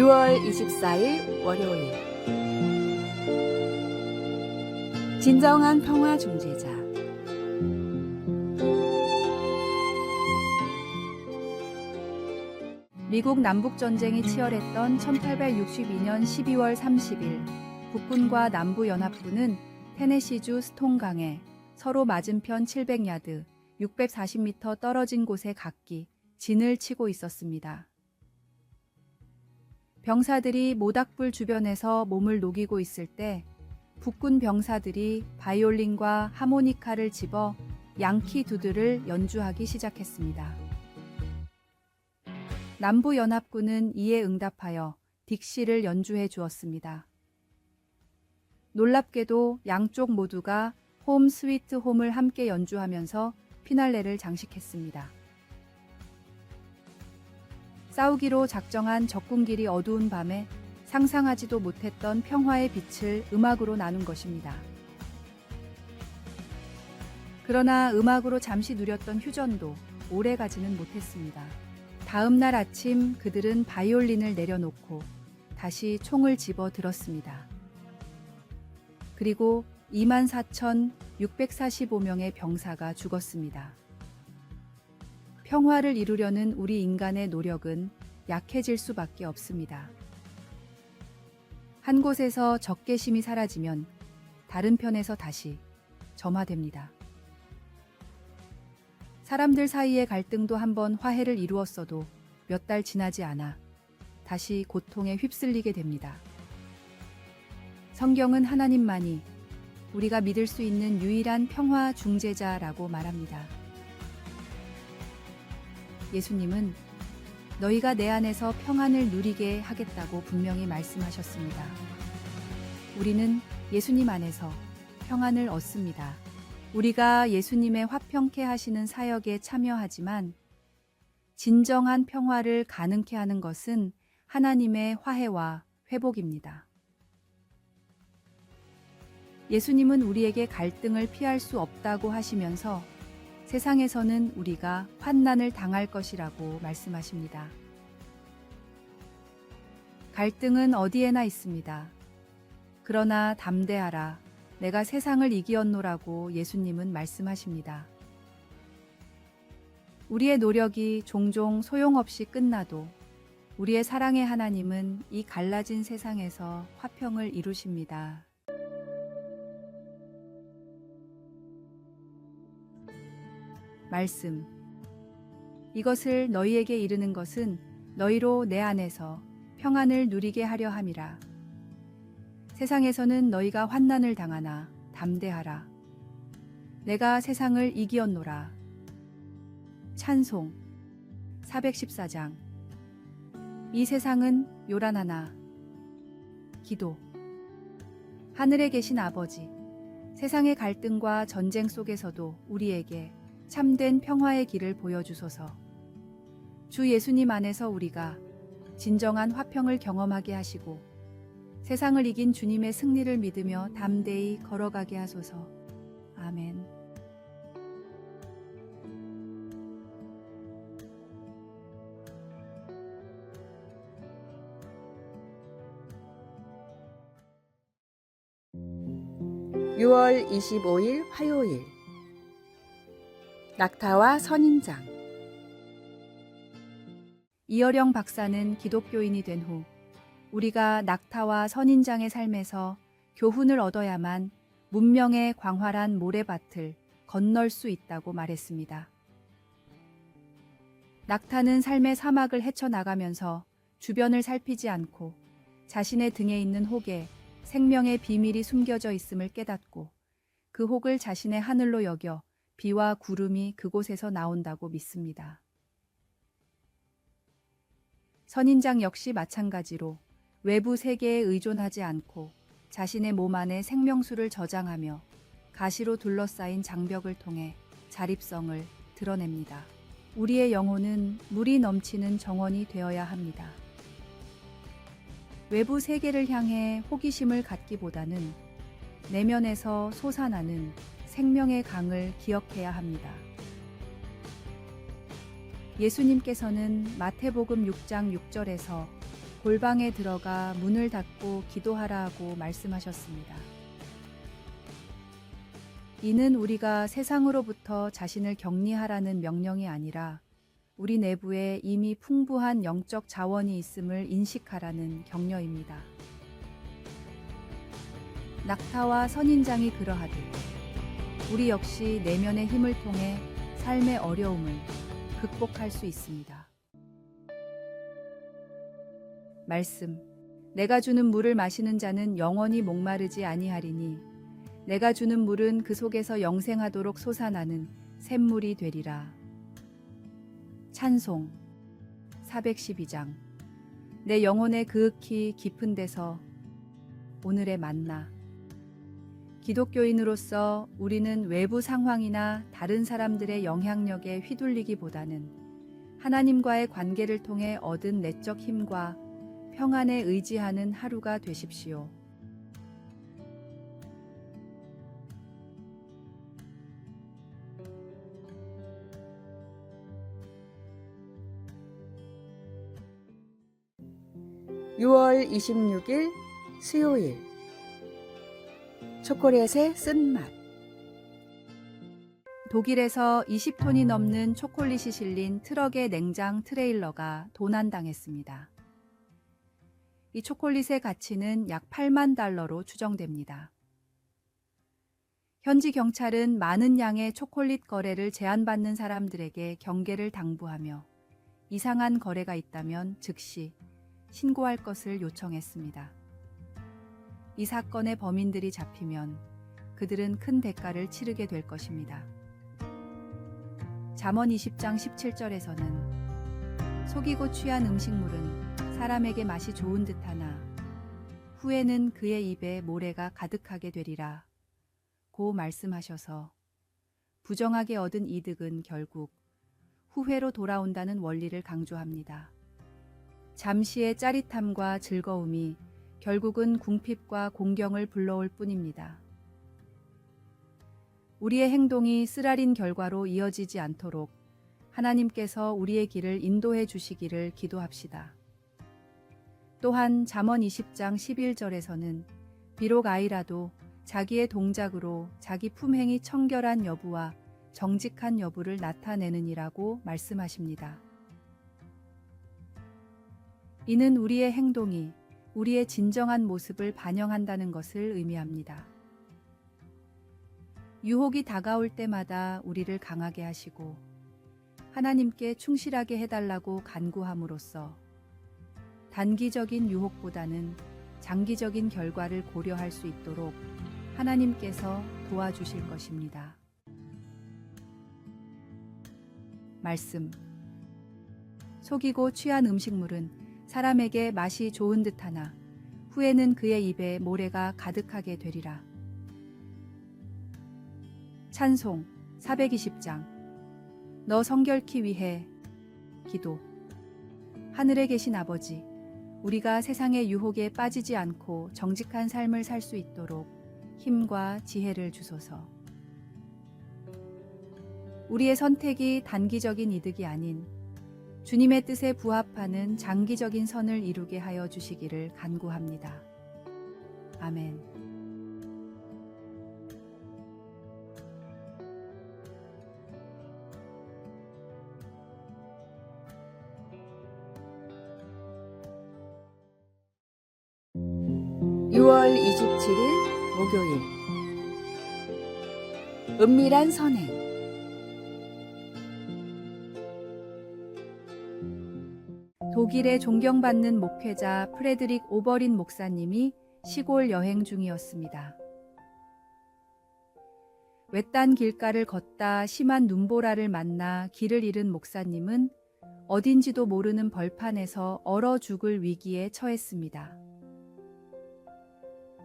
6월 24일 월요일 진정한 평화 중재자. 미국 남북전쟁이 치열했던 1862년 12월 30일 북군과 남부연합군은 테네시주 스톤강에 서로 맞은편 700야드, 640m 떨어진 곳에 각기 진을 치고 있었습니다. 병사들이 모닥불 주변에서 몸을 녹이고 있을 때 북군 병사들이 바이올린과 하모니카를 집어 양키 두드를 연주하기 시작했습니다. 남부연합군은 이에 응답하여 딕시를 연주해 주었습니다. 놀랍게도 양쪽 모두가 홈 스위트 홈을 함께 연주하면서 피날레를 장식했습니다. 싸우기로 작정한 적군끼리 어두운 밤에 상상하지도 못했던 평화의 빛을 음악으로 나눈 것입니다. 그러나 음악으로 잠시 누렸던 휴전도 오래가지는 못했습니다. 다음 날 아침 그들은 바이올린을 내려놓고 다시 총을 집어 들었습니다. 그리고 24,645명의 병사가 죽었습니다. 평화를 이루려는 우리 인간의 노력은 약해질 수밖에 없습니다. 한 곳에서 적개심이 사라지면 다른 편에서 다시 점화됩니다. 사람들 사이의 갈등도 한번 화해를 이루었어도 몇 달 지나지 않아 다시 고통에 휩쓸리게 됩니다. 성경은 하나님만이 우리가 믿을 수 있는 유일한 평화 중재자라고 말합니다. 예수님은 너희가 내 안에서 평안을 누리게 하겠다고 분명히 말씀하셨습니다. 우리는 예수님 안에서 평안을 얻습니다. 우리가 예수님의 화평케 하시는 사역에 참여하지만 진정한 평화를 가능케 하는 것은 하나님의 화해와 회복입니다. 예수님은 우리에게 갈등을 피할 수 없다고 하시면서 세상에서는 우리가 환난을 당할 것이라고 말씀하십니다. 갈등은 어디에나 있습니다. 그러나 담대하라, 내가 세상을 이기었노라고 예수님은 말씀하십니다. 우리의 노력이 종종 소용없이 끝나도 우리의 사랑의 하나님은 이 갈라진 세상에서 화평을 이루십니다. 말씀. 이것을 너희에게 이르는 것은 너희로 내 안에서 평안을 누리게 하려 함이라. 세상에서는 너희가 환난을 당하나 담대하라. 내가 세상을 이기었노라. 찬송 414장. 이 세상은 요란하나. 기도. 하늘에 계신 아버지, 세상의 갈등과 전쟁 속에서도 우리에게 참된 평화의 길을 보여주소서. 주 예수님 안에서 우리가 진정한 화평을 경험하게 하시고 세상을 이긴 주님의 승리를 믿으며 담대히 걸어가게 하소서. 아멘. (6월 25일) 화요일 낙타와 선인장. 이어령 박사는 기독교인이 된 후 우리가 낙타와 선인장의 삶에서 교훈을 얻어야만 문명의 광활한 모래밭을 건널 수 있다고 말했습니다. 낙타는 삶의 사막을 헤쳐나가면서 주변을 살피지 않고 자신의 등에 있는 혹에 생명의 비밀이 숨겨져 있음을 깨닫고 그 혹을 자신의 하늘로 여겨 비와 구름이 그곳에서 나온다고 믿습니다. 선인장 역시 마찬가지로 외부 세계에 의존하지 않고 자신의 몸 안에 생명수를 저장하며 가시로 둘러싸인 장벽을 통해 자립성을 드러냅니다. 우리의 영혼은 물이 넘치는 정원이 되어야 합니다. 외부 세계를 향해 호기심을 갖기보다는 내면에서 솟아나는 생명의 강을 기억해야 합니다. 예수님께서는 마태복음 6장 6절에서 골방에 들어가 문을 닫고 기도하라 하고 말씀하셨습니다. 이는 우리가 세상으로부터 자신을 격리하라는 명령이 아니라 우리 내부에 이미 풍부한 영적 자원이 있음을 인식하라는 격려입니다. 낙타와 선인장이 그러하듯 우리 역시 내면의 힘을 통해 삶의 어려움을 극복할 수 있습니다. 말씀. 내가 주는 물을 마시는 자는 영원히 목마르지 아니하리니 내가 주는 물은 그 속에서 영생하도록 솟아나는 샘물이 되리라. 찬송 412장. 내 영혼의 그윽히 깊은 데서 오늘의 만나. 기독교인으로서 우리는 외부 상황이나 다른 사람들의 영향력에 휘둘리기보다는 하나님과의 관계를 통해 얻은 내적 힘과 평안에 의지하는 하루가 되십시오. (6월 26일) 수요일. 초콜릿의 쓴맛. 독일에서 20톤이 넘는 초콜릿이 실린 트럭의 냉장 트레일러가 도난당했습니다. 이 초콜릿의 가치는 약 8만 달러로 추정됩니다. 현지 경찰은 많은 양의 초콜릿 거래를 제한받는 사람들에게 경계를 당부하며 이상한 거래가 있다면 즉시 신고할 것을 요청했습니다. 이 사건의 범인들이 잡히면 그들은 큰 대가를 치르게 될 것입니다. 잠언 20장 17절에서는 속이고 취한 음식물은 사람에게 맛이 좋은 듯하나 후에는 그의 입에 모래가 가득하게 되리라 고 말씀하셔서 부정하게 얻은 이득은 결국 후회로 돌아온다는 원리를 강조합니다. 잠시의 짜릿함과 즐거움이 결국은 궁핍과 공경을 불러올 뿐입니다. 우리의 행동이 쓰라린 결과로 이어지지 않도록 하나님께서 우리의 길을 인도해 주시기를 기도합시다. 또한 잠언 20장 11절에서는 비록 아이라도 자기의 동작으로 자기 품행이 청결한 여부와 정직한 여부를 나타내느니라고 말씀하십니다. 이는 우리의 행동이 우리의 진정한 모습을 반영한다는 것을 의미합니다. 유혹이 다가올 때마다 우리를 강하게 하시고 하나님께 충실하게 해달라고 간구함으로써 단기적인 유혹보다는 장기적인 결과를 고려할 수 있도록 하나님께서 도와주실 것입니다. 말씀. 속이고 취한 음식물은 사람에게 맛이 좋은 듯하나 후에는 그의 입에 모래가 가득하게 되리라. 찬송 420장. 너 성결케 위해 기도. 하늘에 계신 아버지, 우리가 세상의 유혹에 빠지지 않고 정직한 삶을 살 수 있도록 힘과 지혜를 주소서. 우리의 선택이 단기적인 이득이 아닌 주님의 뜻에 부합하는 장기적인 선을 이루게 하여 주시기를 간구합니다. 아멘. (6월 27일) 목요일. 은밀한 선행. 독일의 존경받는 목회자 프레드릭 오버린 목사님이 시골 여행 중이었습니다. 외딴 길가를 걷다 심한 눈보라를 만나 길을 잃은 목사님은 어딘지도 모르는 벌판에서 얼어 죽을 위기에 처했습니다.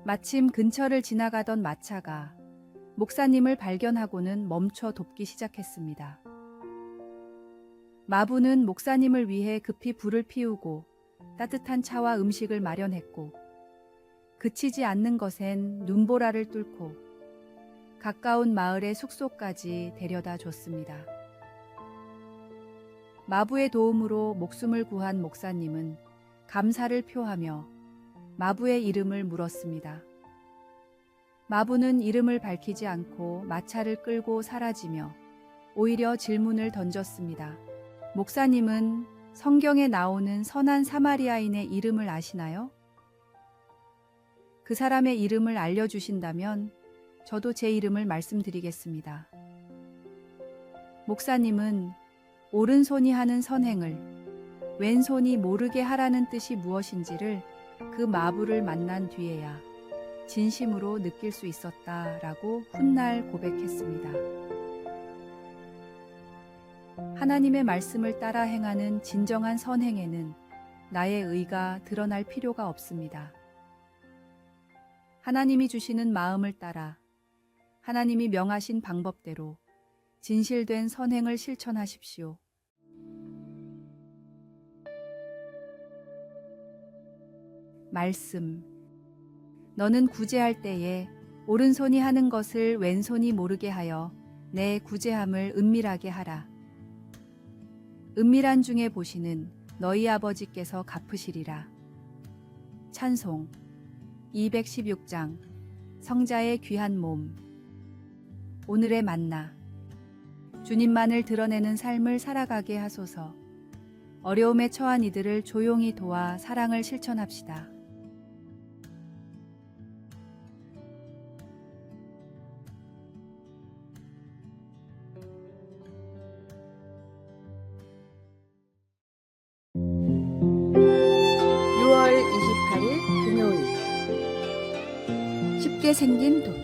마침 근처를 지나가던 마차가 목사님을 발견하고는 멈춰 돕기 시작했습니다. 마부는 목사님을 위해 급히 불을 피우고 따뜻한 차와 음식을 마련했고 그치지 않는 것엔 눈보라를 뚫고 가까운 마을의 숙소까지 데려다 줬습니다. 마부의 도움으로 목숨을 구한 목사님은 감사를 표하며 마부의 이름을 물었습니다. 마부는 이름을 밝히지 않고 마차를 끌고 사라지며 오히려 질문을 던졌습니다. 목사님은 성경에 나오는 선한 사마리아인의 이름을 아시나요? 그 사람의 이름을 알려주신다면 저도 제 이름을 말씀드리겠습니다. 목사님은 오른손이 하는 선행을 왼손이 모르게 하라는 뜻이 무엇인지를 그 마부를 만난 뒤에야 진심으로 느낄 수 있었다라고 훗날 고백했습니다. 하나님의 말씀을 따라 행하는 진정한 선행에는 나의 의가 드러날 필요가 없습니다. 하나님이 주시는 마음을 따라 하나님이 명하신 방법대로 진실된 선행을 실천하십시오. 말씀. 너는 구제할 때에 오른손이 하는 것을 왼손이 모르게 하여 내 구제함을 은밀하게 하라. 은밀한 중에 보시는 너희 아버지께서 갚으시리라. 찬송 216장 성자의 귀한 몸. 오늘의 만나. 주님만을 드러내는 삶을 살아가게 하소서. 어려움에 처한 이들을 조용히 도와 사랑을 실천합시다. 금요일. 쉽게 생긴 돈.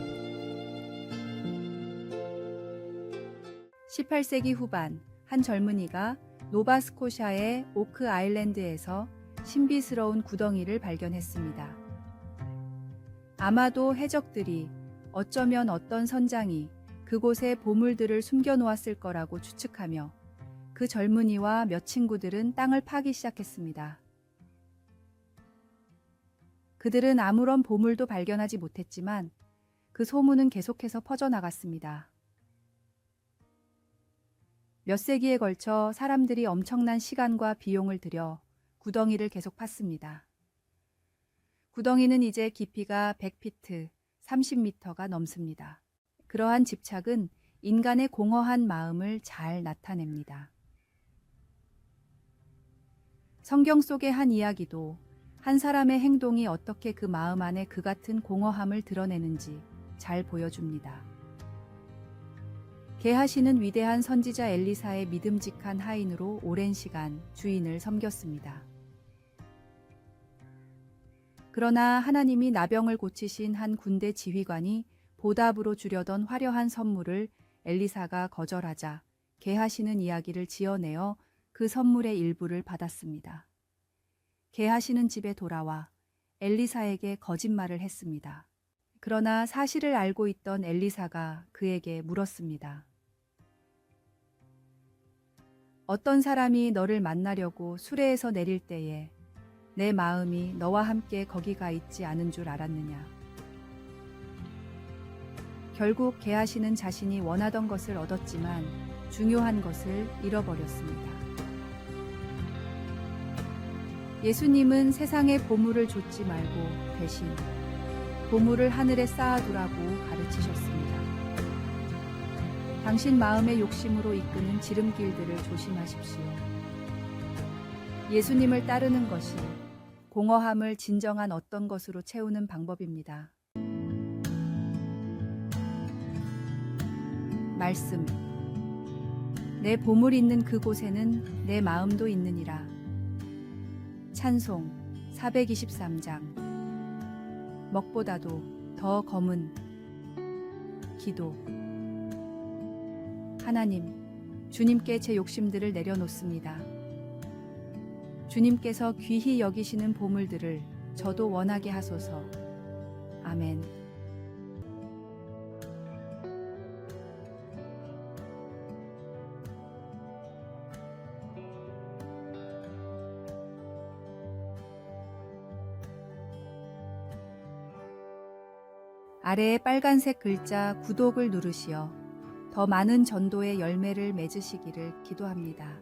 18세기 후반 한 젊은이가 노바스코샤의 오크 아일랜드에서 신비스러운 구덩이를 발견했습니다. 아마도 해적들이 어쩌면 어떤 선장이 그곳에 보물들을 숨겨놓았을 거라고 추측하며 그 젊은이와 몇 친구들은 땅을 파기 시작했습니다. 그들은 아무런 보물도 발견하지 못했지만 그 소문은 계속해서 퍼져나갔습니다. 몇 세기에 걸쳐 사람들이 엄청난 시간과 비용을 들여 구덩이를 계속 팠습니다. 구덩이는 이제 깊이가 100피트, 30m가 넘습니다. 그러한 집착은 인간의 공허한 마음을 잘 나타냅니다. 성경 속의 한 이야기도 한 사람의 행동이 어떻게 그 마음 안에 그 같은 공허함을 드러내는지 잘 보여줍니다. 게하시는 위대한 선지자 엘리사의 믿음직한 하인으로 오랜 시간 주인을 섬겼습니다. 그러나 하나님이 나병을 고치신 한 군대 지휘관이 보답으로 주려던 화려한 선물을 엘리사가 거절하자 게하시는 이야기를 지어내어 그 선물의 일부를 받았습니다. 게하시는 집에 돌아와 엘리사에게 거짓말을 했습니다. 그러나 사실을 알고 있던 엘리사가 그에게 물었습니다. 어떤 사람이 너를 만나려고 수레에서 내릴 때에 내 마음이 너와 함께 거기 가 있지 않은 줄 알았느냐? 결국 게하시는 자신이 원하던 것을 얻었지만 중요한 것을 잃어버렸습니다. 예수님은 세상에 보물을 줬지 말고 대신 보물을 하늘에 쌓아두라고 가르치셨습니다. 당신 마음의 욕심으로 이끄는 지름길들을 조심하십시오. 예수님을 따르는 것이 공허함을 진정한 어떤 것으로 채우는 방법입니다. 말씀. 내 보물 있는 그곳에는 내 마음도 있느니라. 찬송 423장. 먹보다도 더 검은 기도. 하나님, 주님께 제 욕심들을 내려놓습니다. 주님께서 귀히 여기시는 보물들을 저도 원하게 하소서. 아멘. 아래에 빨간색 글자 구독을 누르시어 더 많은 전도의 열매를 맺으시기를 기도합니다.